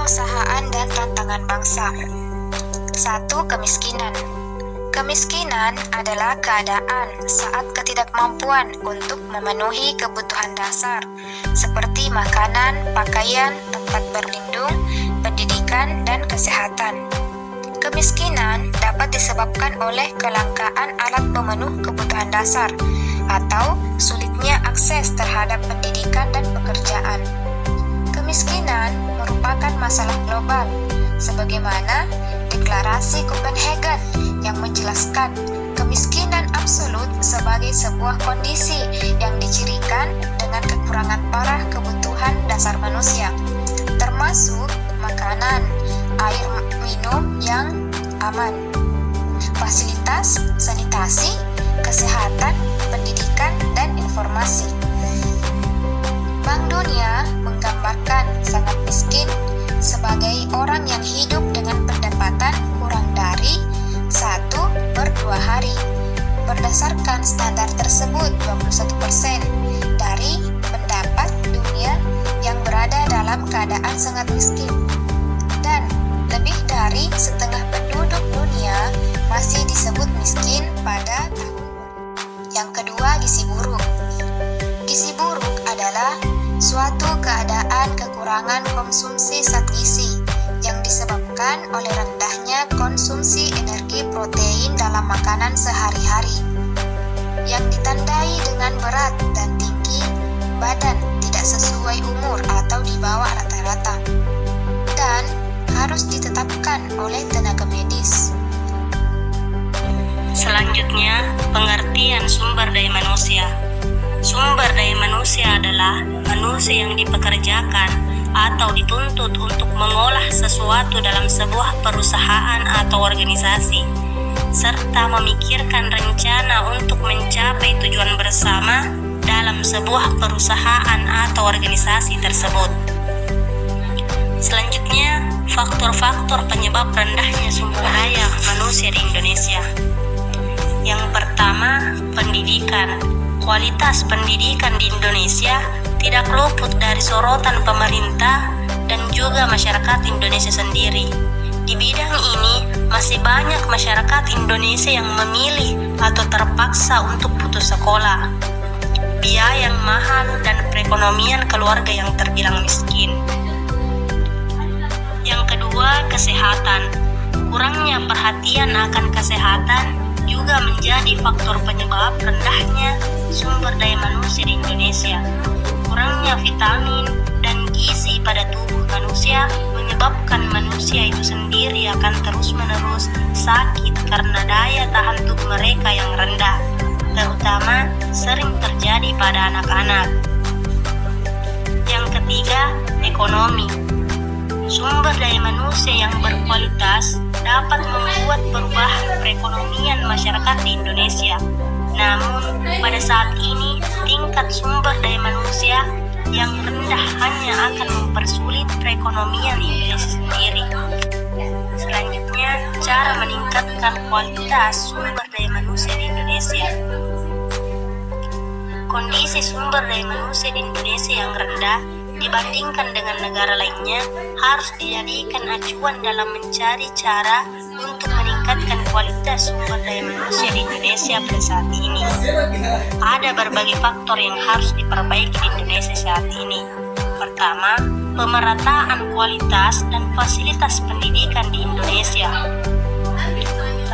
perusahaan dan tantangan bangsa. 1. Kemiskinan. Kemiskinan adalah keadaan saat ketidakmampuan untuk memenuhi kebutuhan dasar seperti makanan, pakaian, tempat berlindung, pendidikan, dan kesehatan. Kemiskinan dapat disebabkan oleh kelangkaan alat pemenuh kebutuhan dasar atau sulitnya akses terhadap pendidikan dan pekerjaan. Kemiskinan merupakan masalah global, sebagaimana Deklarasi Copenhagen yang menjelaskan kemiskinan absolut sebagai sebuah kondisi yang dicirikan dengan kekurangan parah kebutuhan dasar manusia, termasuk makanan, air minum yang aman, fasilitas sanitasi, kesehatan, pendidikan, dan informasi. Bank Dunia menggambarkan sangat miskin sebagai orang yang hidup dengan pendapatan kurang dari 1/2 hari. Berdasarkan standar tersebut, 21% dari pendapat dunia yang berada dalam keadaan sangat miskin. Dan lebih dari setengah penduduk dunia masih disebut miskin pada tahun 2000. Yang kedua, gizi buruk. Gizi buruk adalah suatu keadaan kekurangan konsumsi zat gizi yang disebabkan oleh rendahnya konsumsi energi protein dalam makanan sehari-hari, yang ditandai dengan berat dan tinggi badan tidak sesuai umur atau di bawah rata-rata, dan harus ditetapkan oleh tenaga medis. Selanjutnya, pengertian sumber daya manusia. Sumber daya manusia adalah manusia yang dipekerjakan atau dituntut untuk mengolah sesuatu dalam sebuah perusahaan atau organisasi, serta memikirkan rencana untuk mencapai tujuan bersama dalam sebuah perusahaan atau organisasi tersebut. Selanjutnya, faktor-faktor penyebab rendahnya sumber daya manusia di Indonesia. Yang pertama, pendidikan. Kualitas pendidikan di Indonesia tidak luput dari sorotan pemerintah dan juga masyarakat Indonesia sendiri. Di bidang ini, masih banyak masyarakat Indonesia yang memilih atau terpaksa untuk putus sekolah, biaya yang mahal, dan perekonomian keluarga yang terbilang miskin. Yang kedua, kesehatan. Kurangnya perhatian akan kesehatan juga menjadi faktor penyebab rendahnya sumber daya manusia di Indonesia. Kurangnya vitamin dan gizi pada tubuh manusia menyebabkan manusia itu sendiri akan terus-menerus sakit karena daya tahan tubuh mereka yang rendah, terutama sering terjadi pada anak-anak. Yang ketiga, ekonomi. Sumber daya manusia yang berkualitas dapat membuat perubahan perekonomian masyarakat di Indonesia. Namun, pada saat ini, tingkat sumber daya manusia yang rendah hanya akan mempersulit perekonomian Indonesia sendiri. Selanjutnya, cara meningkatkan kualitas sumber daya manusia di Indonesia. Kondisi sumber daya manusia di Indonesia yang rendah dibandingkan dengan negara lainnya harus dijadikan acuan dalam mencari cara untuk meningkatkan kualitas sumber daya manusia di Indonesia pada saat ini. Ada berbagai faktor yang harus diperbaiki di Indonesia saat ini. Pertama, pemerataan kualitas dan fasilitas pendidikan di Indonesia,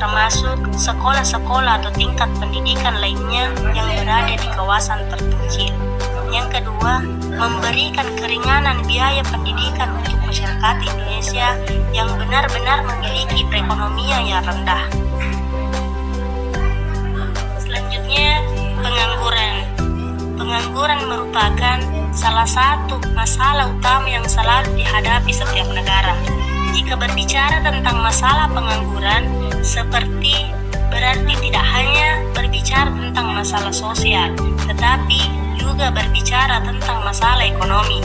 termasuk sekolah-sekolah atau tingkat pendidikan lainnya yang berada di kawasan terpencil. Yang kedua, memberikan keringanan biaya pendidikan untuk masyarakat Indonesia yang benar-benar memiliki perekonomian yang rendah. Selanjutnya, pengangguran. Pengangguran merupakan salah satu masalah utama yang selalu dihadapi setiap negara. Jika berbicara tentang masalah pengangguran, seperti berarti tidak hanya berbicara tentang masalah sosial, tetapi juga berbicara tentang masalah ekonomi.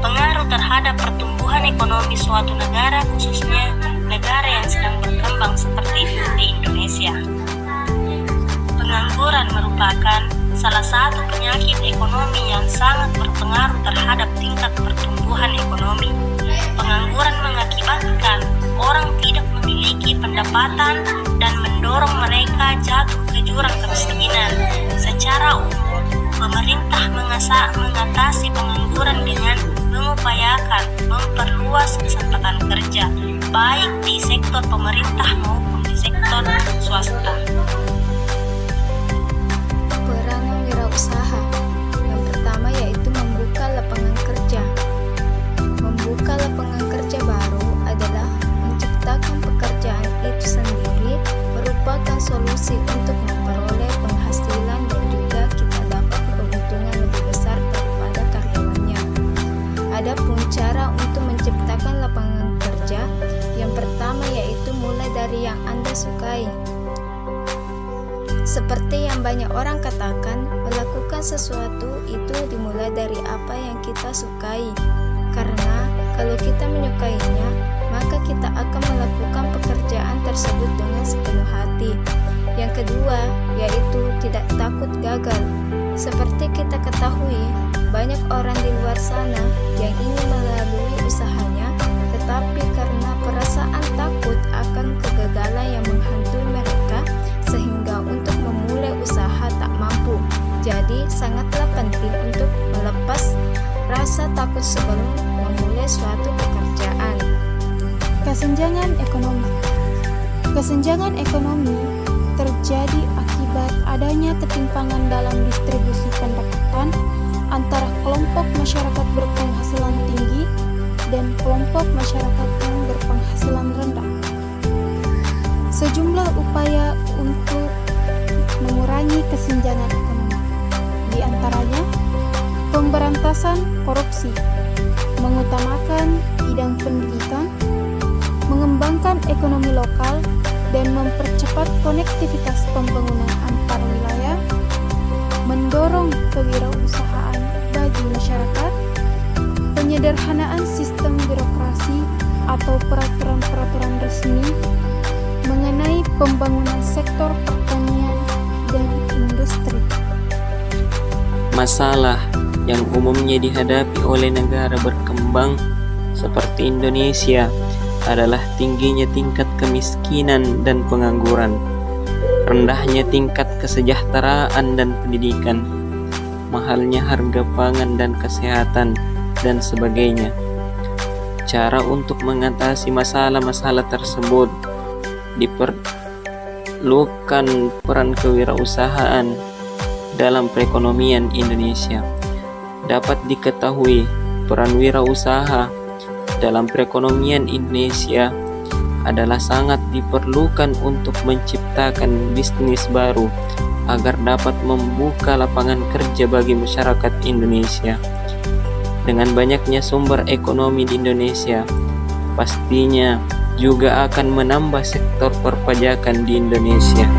Pengaruh terhadap pertumbuhan ekonomi suatu negara, khususnya negara yang sedang berkembang seperti di Indonesia. Pengangguran merupakan salah satu penyakit ekonomi yang sangat berpengaruh terhadap tingkat pertumbuhan ekonomi. Pengangguran mengakibatkan orang tidak memiliki pendapatan dan mendorong mereka jatuh ke jurang kemiskinan. Secara umum, pemerintah mengatasi pengangguran dengan mengupayakan memperluas kesempatan kerja, baik di sektor pemerintah maupun di sektor swasta. Peranan wirausaha. Yang pertama yaitu membuka lapangan kerja. Membuka lapangan kerja baru adalah menciptakan pekerjaan itu sendiri merupakan solusi untuk memperoleh penghasilan dan juga kita dapat keuntungan lebih besar daripada karyawannya. Adapun cara untuk menciptakan lapangan kerja, yang pertama yaitu mulai dari yang Anda sukai. Seperti yang banyak orang katakan, melakukan sesuatu itu dimulai dari apa yang kita sukai. Karena kalau kita menyukainya, maka kita akan melakukan pekerjaan tersebut dengan sepenuh hati. Yang kedua, yaitu tidak takut gagal. Seperti kita ketahui, banyak orang di luar sana yang ingin melalui usahanya, tetapi karena perasaan takut akan kegagalan yang menghantui mereka, sehingga untuk memulai usaha tak mampu. Jadi sangatlah penting untuk melepas rasa takut sebelum memulai suatu pekerjaan. Kesenjangan ekonomi. Kesenjangan ekonomi terjadi akibat adanya ketimpangan dalam distribusi pendapatan antara kelompok masyarakat berpenghasilan tinggi dan kelompok masyarakat yang berpenghasilan rendah. Sejumlah upaya untuk mengurangi kesenjangan ekonomi, di antaranya pemberantasan korupsi, mengutamakan bidang pendidikan, mengembangkan ekonomi lokal, dan mempercepat konektivitas pembangunan antar wilayah, mendorong kewirausahaan bagi masyarakat, penyederhanaan sistem birokrasi atau peraturan-peraturan resmi mengenai pembangunan sektor pertanian dan industri. Masalah yang umumnya dihadapi oleh negara berkembang seperti Indonesia adalah tingginya tingkat kemiskinan dan pengangguran, rendahnya tingkat kesejahteraan dan pendidikan, mahalnya harga pangan dan kesehatan, dan sebagainya. Cara untuk mengatasi masalah-masalah tersebut diperlukan peran kewirausahaan dalam perekonomian Indonesia. Dapat diketahui, peran wirausaha dalam perekonomian Indonesia adalah sangat diperlukan untuk menciptakan bisnis baru agar dapat membuka lapangan kerja bagi masyarakat Indonesia. Dengan banyaknya sumber ekonomi di Indonesia, pastinya juga akan menambah sektor perpajakan di Indonesia.